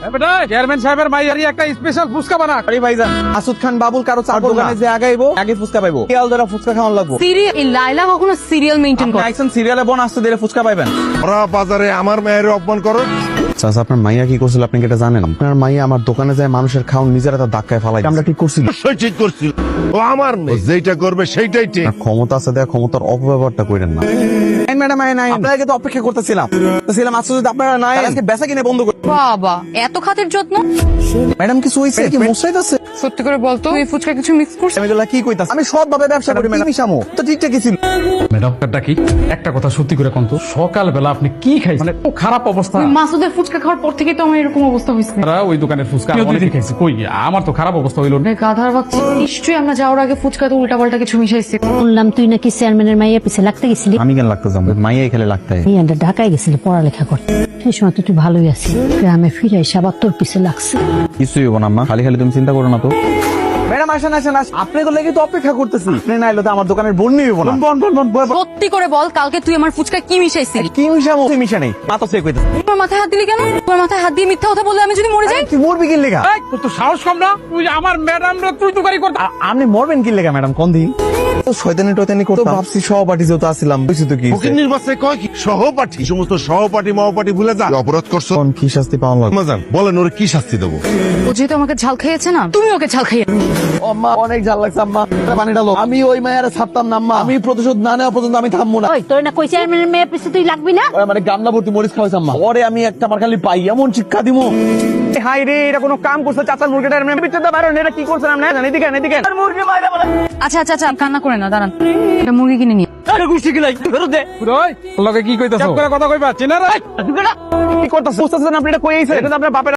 Chairman সাহেবের মাইয়ারি একটা special fuchka বানা। আরে ভাইজান, আসুদ খান বাবুল কারো চার দোকানে যে আগাইবো আগে ফুচকা পাইবো। খেয়াল ধরা ফুচকা খাওয়ান লাগবো। সিরিয়াল এই লাইলা কখনো সিরিয়াল মেইনটেইন করে? আইসন সিরিয়ালে বোন আসতে দিলে ফুচকা পাইবেন। ওরা বাজারে আমার মেয়ের অপমান করো। চাচা, আপনার মাইয়া কি করছিল আপনি কি এটা জানেন? আপনার মাইয়া আমার দোকানে যায় মানুষের খাওন নিজের হাতে ধাক্কায় ফালাই। আমরা ঠিক করছি? অবশ্যই ঠিক করছিল। ও আমার মেয়ে, ও যেটা করবে সেইটাই ঠিক। ক্ষমতা আছে দেয়া, ক্ষমতার অপব্যবহারটা করেন না। ম্যাডাম নাই, আপনাকে তো অপেক্ষা করতেছিলাম। আসলে যদি আপনারা নাই আজকে বেচা কিনে বন্ধ করে। বাবা এত খাতের যত্ন। ম্যাডাম কিছু হইছে কি মশাইতাছে? সত্যি করে বলতো তুই ফুচকা কিছু মিক্স করছিস? আমি এগুলা কি কইতাছি? আমি সৎভাবে ব্যবসা করি ম্যাডাম। মিশামো তো ঠিকঠাকই ছিল। ম্যাডামটা কি একটা কথা সত্যি করে কোন তো, সকালবেলা আপনি কি খাইছেন? মানে খুব খারাপ অবস্থা। মাসুদের ফুচকা খাওয়ার পর থেকে তো আমার এরকম অবস্থা হয়েছে। ওই দোকানের ফুচকা অনেকে খাইছে, কই আমার তো খারাপ অবস্থা হইলো। গাধার বাচ্চা, নিশ্চয়ই আমরা যাওয়ার আগে ফুচকাতে উল্টাপাল্টা কিছু মিশাইছি। শুনলাম তুই নাকি চেয়ারম্যানের মাইয়া পিছে লাগতে গেছিলি। আমি কেন লাগতে যাবো? মাইয়াই খেলে লাগতে হয়। মেয়েটা ঢাকায় গেছিল পড়ালেখা করতে। সেই সময় তো তুই ভালোই আছিস। গ্রামে ফিরে এসে আবার তোর পিছে লাগছে। কিছুই হবো না আম্মা, খালি খালি তুমি চিন্তা করো না তো। ম্যাডাম আসেন আসেন আসেন, আপনি তো লেগে তো অপেক্ষা করতেছি। আপনি না এলে তো আমার দোকানের বোন নিয়ে না। বোন সত্যি করে বল, কালকে তুই আমার ফুচকা কি মিশাইছিলি? কি মিশামো? তুই মিশা নেই, মাথা চেক হইতেছে। তোর মাথায় হাত দিলি কেন? তোর মাথায় হাত দিয়ে মিথ্যা কথা বললে আমি যদি মরে যাই? তুই মরবি কি লেগা? তোর তো সাহস কম না? তুই আমার ম্যাডাম তুই তুকারি করতে। আপনি মরবেন কি লেগা ম্যাডাম? কোন দিন তো শয়তানি টয়তানি করতে ভাবছি। সহপাঠী যেহেতু আসছিলাম, বুঝছি তো কি হইছে। ফকির নির্বাচনে কয় কি সহপাঠী, সমস্ত সহপাঠী মহপাঠী ভুলে যা। অপরাধ করছো কোন কি শাস্তি পাওয়া লাগবে? মাজান বলেন ওর কি শাস্তি দেবো? ও যেহেতু আমাকে ঝাল খাইয়েছে না, তুমি ওকে ঝাল খাইয়ে। আম্মা অনেক জাল লাগছে আম্মা, পানিটা লো। আমি ওই মায়ের ছাড়তাম না আম্মা। আমি প্রতিশোধ না নেওয়া পর্যন্ত আমি থামবো না। ওই তোর না কই চেয়ারম্যানের মেয়ে পিছে তুই লাগবি না? ওরা মানে গামলা ভর্তি মরিচ খাওয়াইছে আম্মা। পরে আমি একটা আমার খালি পাই এমন শিক্ষা দিমু। হাই রে, এটা কোনো কাম করছে? চাচার মুরগিটা এমনি ভিতরে দা বাইরে, এটা কি করছেন আপনি? জানেন এদিকে এদিকে আর মুরগি মাইরা বলে। আচ্ছা আচ্ছা আচ্ছা, কান্না করে না, দাঁড়ান, এটা মুরগি কিনে নিয়ে। আরে গুষ্টি গিলাই ফেরত দে। ওই লগে কি কইতাছ? কথা কইবা চেনা রে? কি করতেছ? বুঝতেছেন আপনি এটা কই আইছে? এটা তো আপনার বাপের